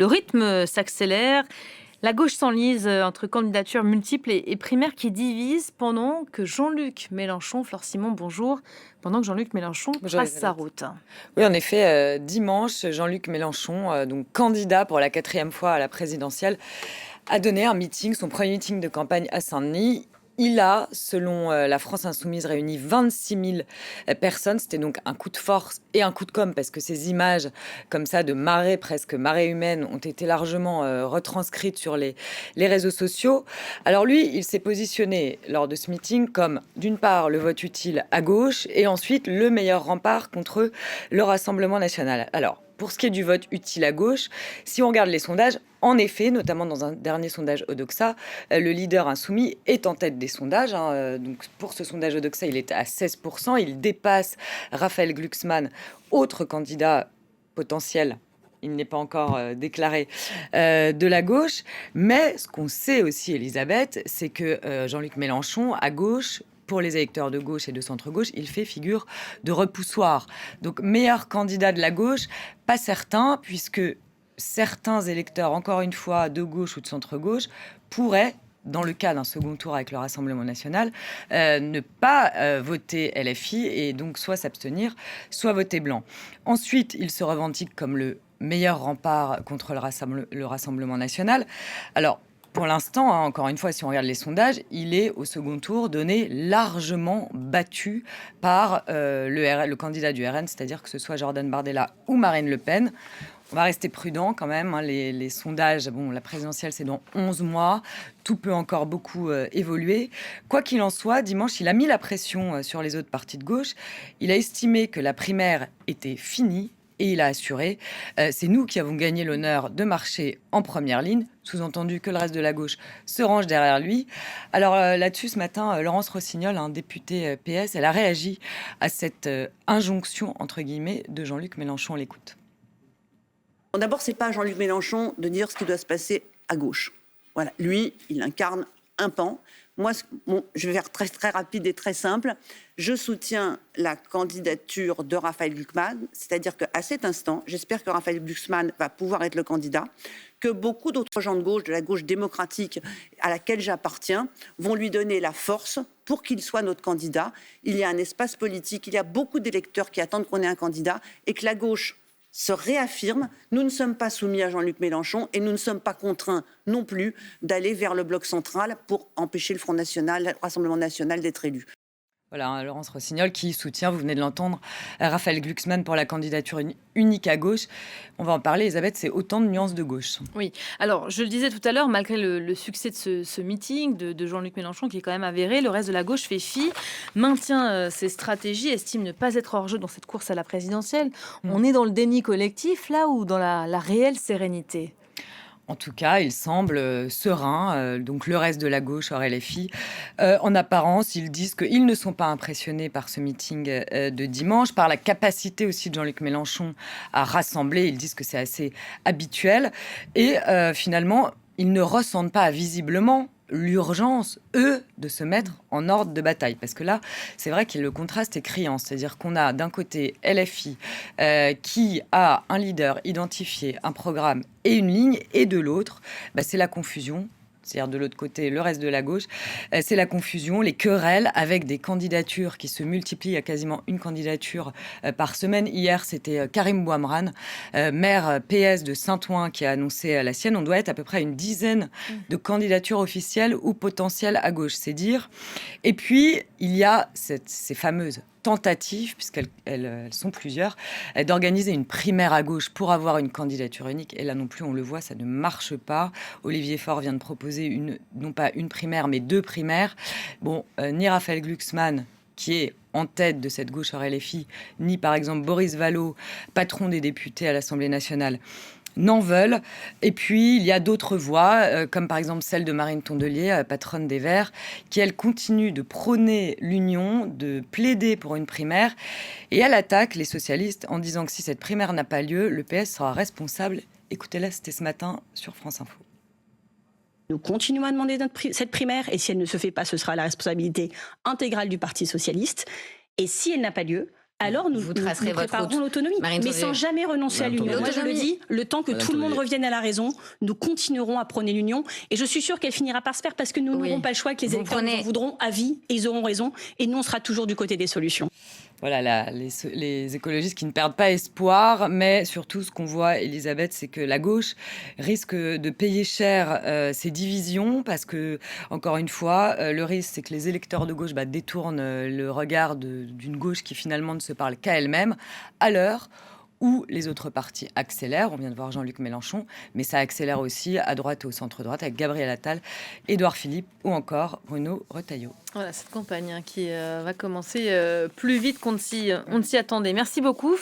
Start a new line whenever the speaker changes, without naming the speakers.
Le rythme s'accélère, la gauche s'enlise entre candidatures multiples et primaires qui divisent pendant que Jean-Luc Mélenchon, Flore Simon, bonjour, pendant que Jean-Luc Mélenchon
Bonjour
trace sa
Elisabeth.
route.
Oui, en effet, dimanche, Jean-Luc Mélenchon, donc candidat pour la quatrième fois à la présidentielle, a donné un meeting, son premier meeting de campagne à Saint-Denis. Il a, selon la France Insoumise, réuni 26 000 personnes. C'était donc un coup de force et un coup de com', parce que ces images comme ça de marée, presque marée humaine, ont été largement retranscrites sur les réseaux sociaux. Alors lui, il s'est positionné lors de ce meeting comme, d'une part, le vote utile à gauche, et ensuite le meilleur rempart contre le Rassemblement national. Alors, pour ce qui est du vote utile à gauche, si on regarde les sondages, en effet, notamment dans un dernier sondage Odoxa, le leader insoumis est en tête des sondages. Donc pour ce sondage Odoxa, il est à 16%. Il dépasse Raphaël Glucksmann, autre candidat potentiel. Il n'est pas encore déclaré de la gauche. Mais ce qu'on sait aussi, Elisabeth, c'est que Jean-Luc Mélenchon, à gauche, pour les électeurs de gauche et de centre-gauche, il fait figure de repoussoir. Donc, meilleur candidat de la gauche, pas certain, puisque certains électeurs, encore une fois, de gauche ou de centre-gauche, pourraient, dans le cas d'un second tour avec le Rassemblement national, ne pas voter LFI et donc soit s'abstenir, soit voter blanc. Ensuite, il se revendique comme le meilleur rempart contre le Rassemblement national. Alors, pour l'instant, encore une fois, si on regarde les sondages, il est au second tour donné largement battu par le candidat du RN, c'est-à-dire que ce soit Jordan Bardella ou Marine Le Pen. On va rester prudent quand même. Les sondages, bon, la présidentielle, c'est dans 11 mois. Tout peut encore beaucoup évoluer. Quoi qu'il en soit, dimanche, il a mis la pression sur les autres partis de gauche. Il a estimé que la primaire était finie. Et il a assuré, c'est nous qui avons gagné l'honneur de marcher en première ligne, sous-entendu que le reste de la gauche se range derrière lui. Alors là-dessus, ce matin, Laurence Rossignol, un député PS, elle a réagi à cette injonction, entre guillemets, de Jean-Luc Mélenchon. On l'écoute.
Bon, d'abord, c'est pas à Jean-Luc Mélenchon de dire ce qui doit se passer à gauche. Voilà, lui, il incarne un pan. Moi, je vais faire très, très rapide et très simple. Je soutiens la candidature de Raphaël Glucksmann, c'est-à-dire qu'à cet instant, j'espère que Raphaël Glucksmann va pouvoir être le candidat, que beaucoup d'autres gens de gauche, de la gauche démocratique à laquelle j'appartiens, vont lui donner la force pour qu'il soit notre candidat. Il y a un espace politique, il y a beaucoup d'électeurs qui attendent qu'on ait un candidat et que la gauche se réaffirme. Nous ne sommes pas soumis à Jean-Luc Mélenchon et nous ne sommes pas contraints non plus d'aller vers le bloc central pour empêcher le Front National, le Rassemblement national d'être élu.
Voilà, Laurence Rossignol qui soutient, vous venez de l'entendre, Raphaël Glucksmann pour la candidature unique à gauche. On va en parler, Elisabeth, c'est autant de nuances de gauche.
Oui, alors je le disais tout à l'heure, malgré le succès de ce meeting de Jean-Luc Mélenchon qui est quand même avéré, le reste de la gauche fait fi, maintient ses stratégies, estime ne pas être hors jeu dans cette course à la présidentielle. On est dans le déni collectif là ou dans la réelle sérénité?
En tout cas, il semble serein, donc le reste de la gauche, hors LFI. En apparence, ils disent qu'ils ne sont pas impressionnés par ce meeting de dimanche, par la capacité aussi de Jean-Luc Mélenchon à rassembler. Ils disent que c'est assez habituel. Et finalement, ils ne ressentent pas visiblement l'urgence, eux, de se mettre en ordre de bataille. Parce que là, c'est vrai que le contraste est criant. C'est-à-dire qu'on a d'un côté LFI qui a un leader identifié, un programme et une ligne, et de l'autre, c'est la confusion. C'est-à-dire de l'autre côté, le reste de la gauche, c'est la confusion, les querelles avec des candidatures qui se multiplient. Il y a quasiment une candidature par semaine. Hier, c'était Karim Bouamran, maire PS de Saint-Ouen, qui a annoncé la sienne. On doit être à peu près une dizaine de candidatures officielles ou potentielles à gauche, c'est dire. Et puis, il y a ces fameuses tentative, puisqu'elles sont plusieurs, d'organiser une primaire à gauche pour avoir une candidature unique. Et là non plus, on le voit, ça ne marche pas. Olivier Faure vient de proposer non pas une primaire, mais 2 primaires. Bon, ni Raphaël Glucksmann, qui est en tête de cette gauche hors LFI, ni par exemple Boris Vallaud, patron des députés à l'Assemblée nationale, n'en veulent. Et puis, il y a d'autres voix, comme par exemple celle de Marine Tondelier, patronne des Verts, qui, elle, continue de prôner l'union, de plaider pour une primaire. Et elle attaque les socialistes en disant que si cette primaire n'a pas lieu, le PS sera responsable. Écoutez-la, c'était ce matin sur France Info.
Nous continuons à demander cette primaire, et si elle ne se fait pas, ce sera la responsabilité intégrale du Parti socialiste. Et si elle n'a pas lieu, alors nous
tracerez votre
préparerons
route.
l'autonomie,
Marine
mais
Tondelier.
sans jamais renoncer à l'union. Moi, je le dis, le temps que
Madame
tout le monde
Tondelier.
revienne à la raison, nous continuerons à prôner l'union. Et je suis sûre qu'elle finira par se faire parce que nous n'aurons pas le choix, que les
Vous
électeurs
prenez-
nous en voudront à vie et ils auront raison. Et nous, on sera toujours du côté des solutions.
Voilà, les écologistes qui ne perdent pas espoir, mais surtout ce qu'on voit, Elisabeth, c'est que la gauche risque de payer cher ces divisions parce que, encore une fois, le risque, c'est que les électeurs de gauche détournent le regard d'une gauche qui finalement ne se parle qu'à elle-même, à l'heure où les autres partis accélèrent. On vient de voir Jean-Luc Mélenchon, mais ça accélère aussi à droite et au centre-droite avec Gabriel Attal, Édouard Philippe ou encore Bruno Retailleau.
Voilà, cette campagne qui va commencer plus vite qu'on ne s'y attendait. Merci beaucoup.